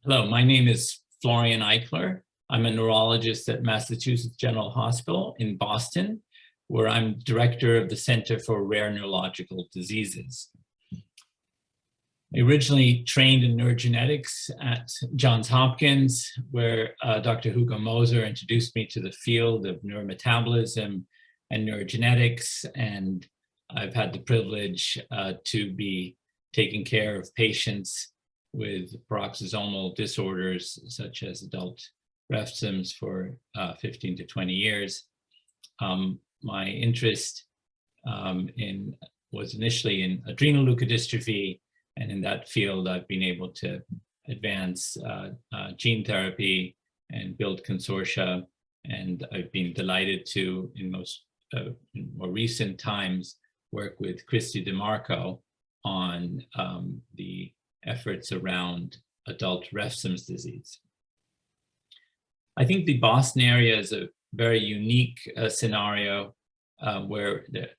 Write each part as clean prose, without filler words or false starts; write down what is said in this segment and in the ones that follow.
Hello, my name is Florian Eicher. I'm a neurologist at Massachusetts General Hospital in Boston, where I'm director of the Center for Rare Neurological Diseases. I originally trained in neurogenetics at Johns Hopkins, where Dr. Hugo Moser introduced me to the field of neurometabolism and neurogenetics, and I've had the privilege to be taking care of patients with paroxysmal disorders such as adult refsums for 15 to 20 years. My interest was initially in adrenal leukodystrophy, and in that field I've been able to advance gene therapy and build consortia, and I've been delighted to, in more recent times, work with Christy DeMarco on the efforts around adult Refsum disease. I think the Boston area is a very unique scenario where the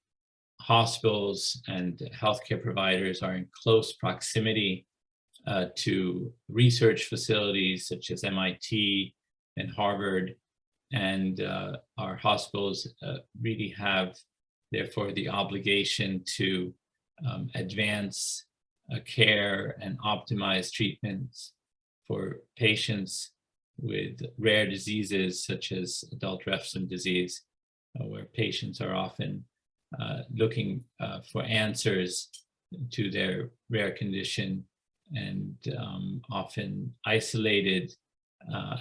hospitals and healthcare providers are in close proximity to research facilities such as MIT and Harvard, and our hospitals really have, therefore, the obligation to advance care and optimize treatments for patients with rare diseases such as adult Refsum disease, where patients are often looking for answers to their rare condition and often isolated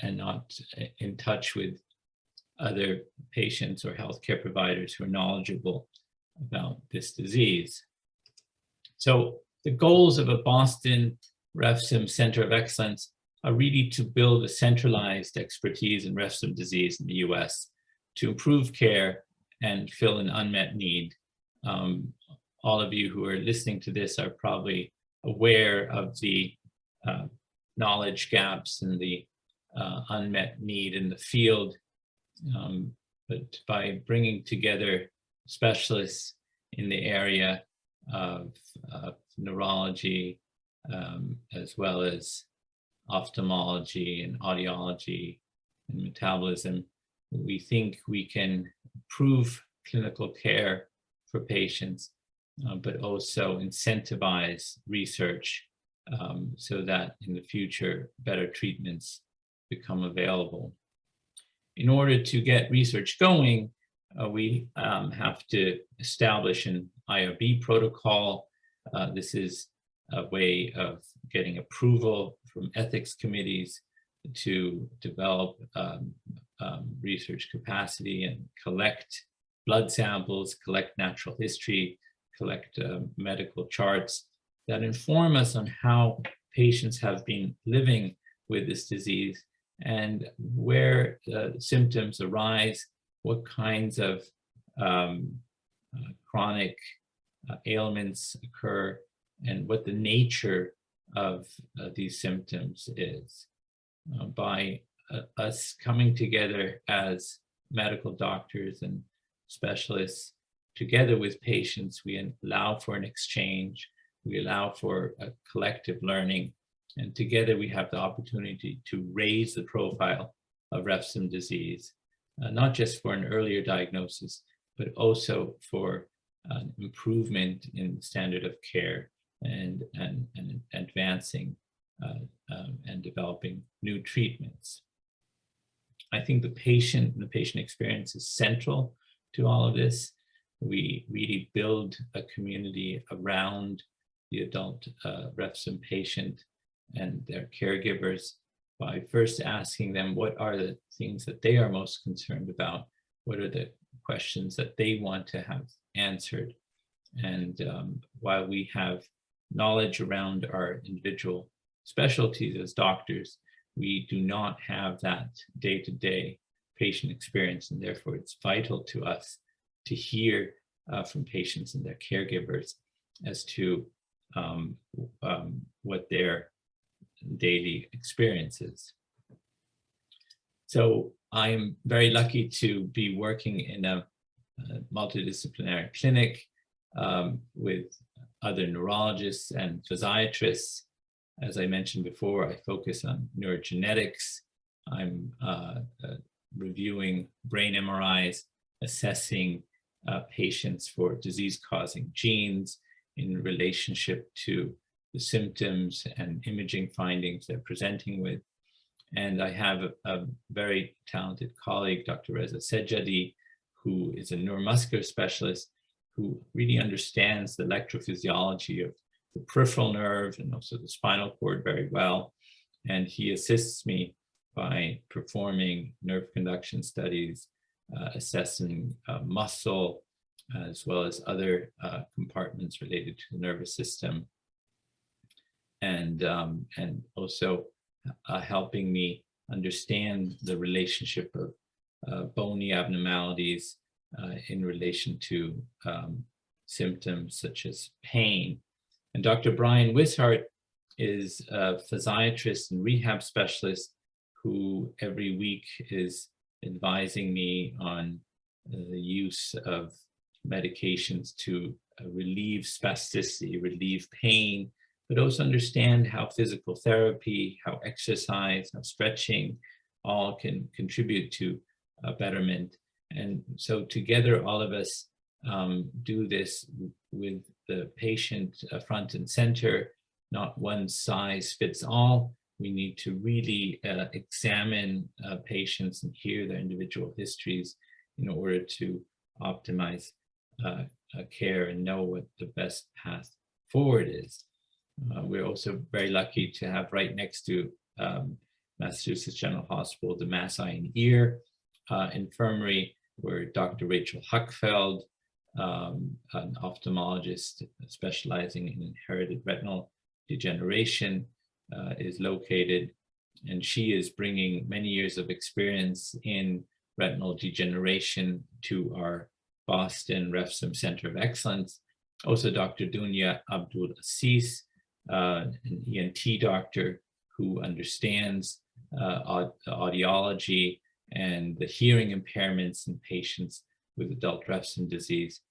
and not in touch with other patients or healthcare providers who are knowledgeable about this disease. So the goals of a Boston Refsum Center of Excellence are really to build a centralized expertise in Refsum disease in the US to improve care and fill an unmet need. All of you who are listening to this are probably aware of the knowledge gaps and the unmet need in the field, but by bringing together specialists in the area of neurology, as well as ophthalmology and audiology and metabolism, we think we can improve clinical care for patients, but also incentivize research so that in the future better treatments become available. In order to get research going, we have to establish an Irb Protocol. This is a way of getting approval from ethics committees to develop research capacity and collect blood samples, collect natural history, collect medical charts that inform us on how patients have been living with this disease and where symptoms arise, what kinds of chronic ailments occur, and what the nature of these symptoms is. By us coming together as medical doctors and specialists, together with patients, we allow for an exchange, we allow for a collective learning, and together we have the opportunity to raise the profile of Refsum disease, not just for an earlier diagnosis, but also for an improvement in standard of care and advancing and developing new treatments. I think the patient and the patient experience is central to all of this. We really build a community around the adult Refsum patient and their caregivers by first asking them what are the things that they are most concerned about, what are the questions that they want to have answered. And while we have knowledge around our individual specialties as doctors, we do not have that day-to-day patient experience, and therefore it's vital to us to hear from patients and their caregivers as to what their daily experience is. So I am very lucky to be working in a multidisciplinary clinic with other neurologists and physiatrists as I mentioned before, I focus on neurogenetics. I'm reviewing brain MRIs, assessing patients for disease-causing genes in relationship to the symptoms and imaging findings they're presenting with. And I have a very talented colleague, Dr. Reza Sejadi, who is a neuromuscular specialist who really understands the electrophysiology of the peripheral nerve and also the spinal cord very well. And he assists me by performing nerve conduction studies, assessing muscle, as well as other compartments related to the nervous system, and also helping me understand the relationship of bony abnormalities in relation to symptoms such as pain. And Dr. Brian Wishart is a physiatrist and rehab specialist who every week is advising me on the use of medications to relieve spasticity, relieve pain, but also understand how physical therapy, how exercise, how stretching all can contribute to betterment. And so together, all of us do this with the patient front and center, not one size fits all. We need to really examine patients and hear their individual histories in order to optimize care and know what the best path forward is. We're also very lucky to have right next to Massachusetts General Hospital, the Mass Eye and Ear Infirmary, where Dr. Rachel Huckfeld, an ophthalmologist specializing in inherited retinal degeneration, is located, and she is bringing many years of experience in retinal degeneration to our Boston Refsum Center of Excellence. Also, Dr. Dunya Abdul Aziz, an ENT doctor who understands audiology and the hearing impairments in patients with adult Refsum disease.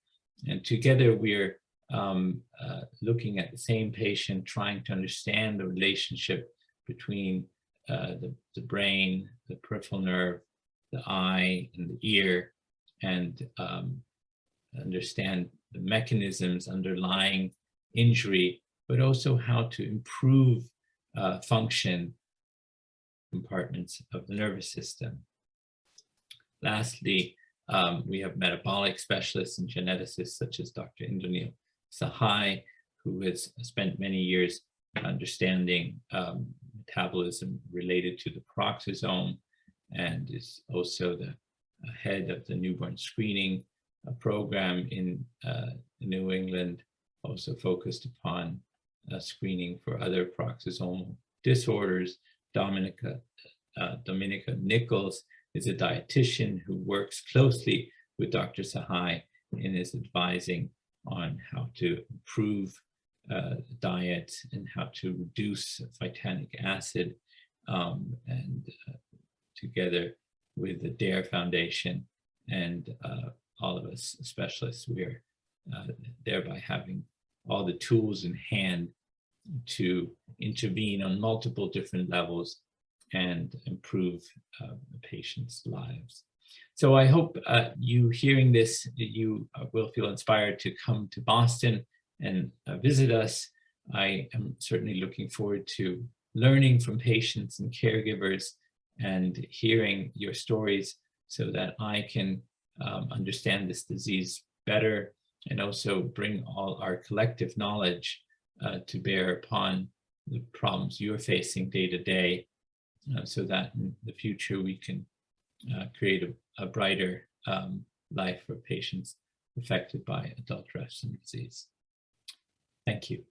And together we're looking at the same patient, trying to understand the relationship between the brain, the peripheral nerve, the eye, and the ear, and understand the mechanisms underlying injury, but also how to improve function compartments of the nervous system. Lastly, we have metabolic specialists and geneticists such as Dr. Indranil Sahai, who has spent many years understanding metabolism related to the peroxisome, and is also the head of the newborn screening program in New England, also focused upon screening for other peroxisomal disorders. Dominica Nichols is a dietitian who works closely with Dr. Sahai and is advising on how to improve diet and how to reduce phytanic acid, and together with the DARE Foundation and all of us specialists, we are thereby having all the tools in hand to intervene on multiple different levels and improve the patient's lives. So I hope you hearing this, you will feel inspired to come to Boston and visit us. I am certainly looking forward to learning from patients and caregivers and hearing your stories so that I can understand this disease better and also bring all our collective knowledge to bear upon the problems you're facing day to day, so that in the future we can create a brighter life for patients affected by adult Refsum disease. Thank you.